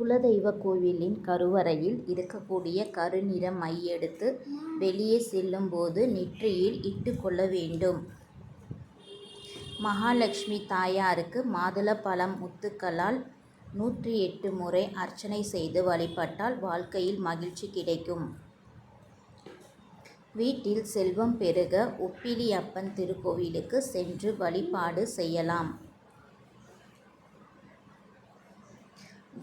குலதெய்வ கோவிலின் கருவறையில் இருக்கக்கூடிய கருநிற மை எடுத்து வெளியே செல்லும்போது நெற்றியில் இட்டுக்கொள்ள வேண்டும். மகாலட்சுமி தாயாருக்கு மாதுளப்பழம் முத்துக்களால் 108 முறை அர்ச்சனை செய்து வழிபட்டால் வாழ்க்கையில் மகிழ்ச்சி கிடைக்கும். வீட்டில் செல்வம் பெருக உப்பிலியப்பன் திருக்கோவிலுக்கு சென்று வழிபாடு செய்யலாம்.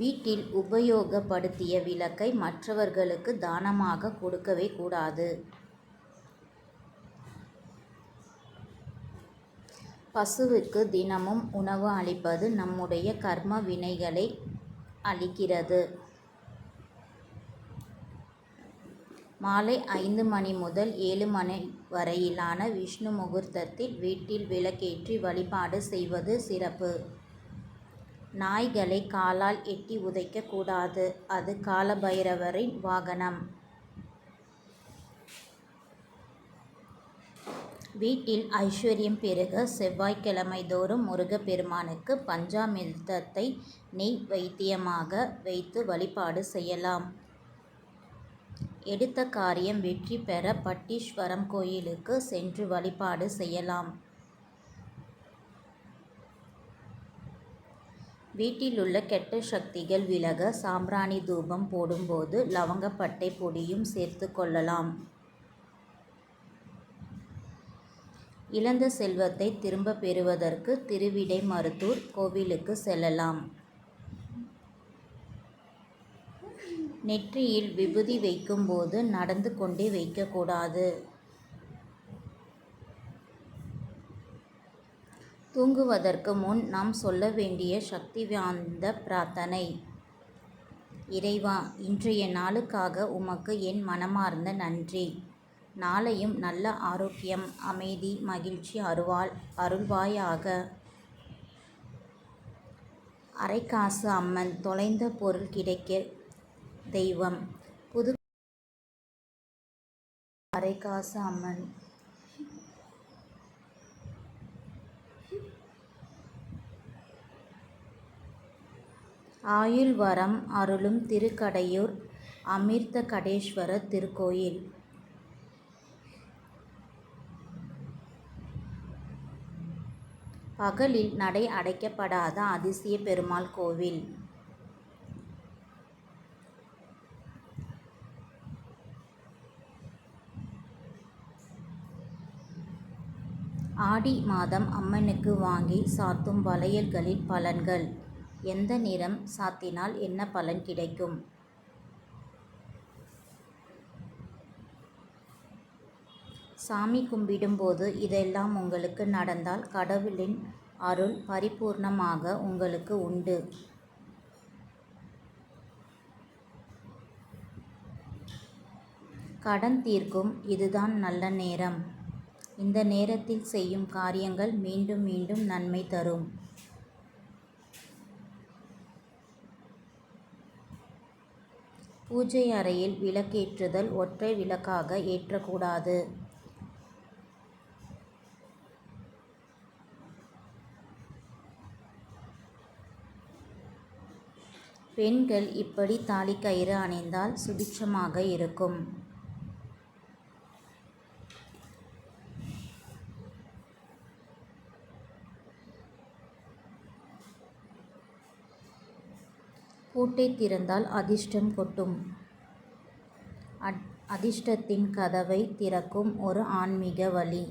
வீட்டில் உபயோகப்படுத்திய விளக்கை மற்றவர்களுக்கு தானமாக கொடுக்கவே கூடாது. பசுவுக்கு தினமும் உணவு அளிப்பது நம்முடைய கர்ம வினைகளை அழிக்கிறது. மாலை 5 மணி முதல் 7 மணி வரையிலான விஷ்ணு முகூர்த்தத்தில் வீட்டில் விளக்கேற்றி வழிபாடு செய்வது சிறப்பு. நாய்களை காலால் எட்டி உதைக்க கூடாது. அது காலபைரவரின் வாகனம். வீட்டில் ஐஸ்வர்யம் பெருக செவ்வாய்க்கிழமை தோறும் முருகப்பெருமானுக்கு பஞ்சாமிர்தத்தை நெய்வேத்தியமாக வைத்து வழிபாடு செய்யலாம். எடுத்த காரியம் வெற்றி பெற பட்டீஸ்வரம் கோயிலுக்கு சென்று வழிபாடு செய்யலாம். வீட்டிலுள்ள கெட்ட சக்திகள் விலக சாம்பிராணி தூபம் போடும்போது லவங்கப்பட்டை பொடியும் சேர்த்து கொள்ளலாம். இழந்த செல்வத்தை திரும்ப பெறுவதற்கு திருவிடைமருதூர் கோவிலுக்கு செல்லலாம். நெற்றியில் விபூதி வைக்கும்போது நடந்து கொண்டே வைக்கக்கூடாது. தூங்குவதற்கு முன் நாம் சொல்ல வேண்டிய சக்தி வாய்ந்த பிரார்த்தனை: இறைவா, இன்றைய நாளுக்காக உமக்கு என் மனமார்ந்த நன்றி. நாளையும் நல்ல ஆரோக்கியம், அமைதி, மகிழ்ச்சி அருள்வாயாக. அரைக்காசு அம்மன் தொலைந்த பொருள் கிடைக்க தெய்வம். புது அரைக்காசு அம்மன். ஆயுள் வரம் அருளும் திருக்கடையூர் அமிர்தகடேஸ்வரர் திருக்கோயில். பகலில் நடை அடைக்கப்படாத அதிசய பெருமாள் கோவில். ஆடி மாதம் அம்மனுக்கு வாங்கி சாத்தும் வளையல்களின் பலன்கள். எந்த நிறம் சாத்தினால் என்ன பலன் கிடைக்கும்? சாமி கும்பிடும்போது இதெல்லாம் உங்களுக்கு நடந்தால் கடவுளின் அருள் பரிபூர்ணமாக உங்களுக்கு உண்டு. கடன் தீர்க்கும் இதுதான் நல்ல நேரம். இந்த நேரத்தில் செய்யும் காரியங்கள் மீண்டும் மீண்டும் நன்மை தரும். பூஜை அறையில் விளக்கேற்றுதல் ஒற்றை விளக்காக ஏற்றக்கூடாது. பெண்கள் இப்படி தாலிக்கயிறு அணிந்தால் சுபிட்சமாக இருக்கும். பூட்டை திறந்தால் அதிர்ஷ்டம் கொட்டும். அதிர்ஷ்டத்தின் கதவை திறக்கும் ஒரு ஆன்மீக வழி.